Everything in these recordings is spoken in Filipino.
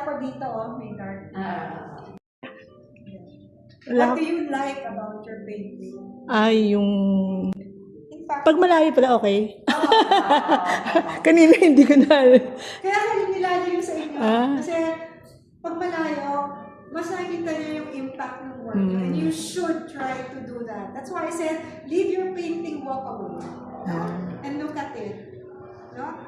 ako dito, may dark. Wala. What do you like about your painting? Ay, yung... In fact, Pag malayo pala, okay. Kanina hindi ko na... kaya kayo nilalayo sa inyo. Ah. Kasi pag malayo, mas nakikita niyo yung impact ng work. And you should try to do that. That's why I said, leave your painting, walk away. And look at it. No?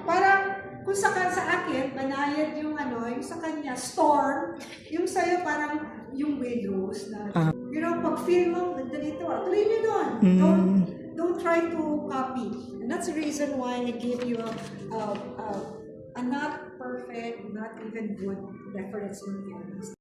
Parang, kung sa akin, banayad yung yung sa kanya, storm, yung sa'yo parang yung willows na, you know, pag feel mo, ganito, tuloy nyo doon. Don't try to copy. And that's the reason why I gave you a not perfect, not even good reference materials.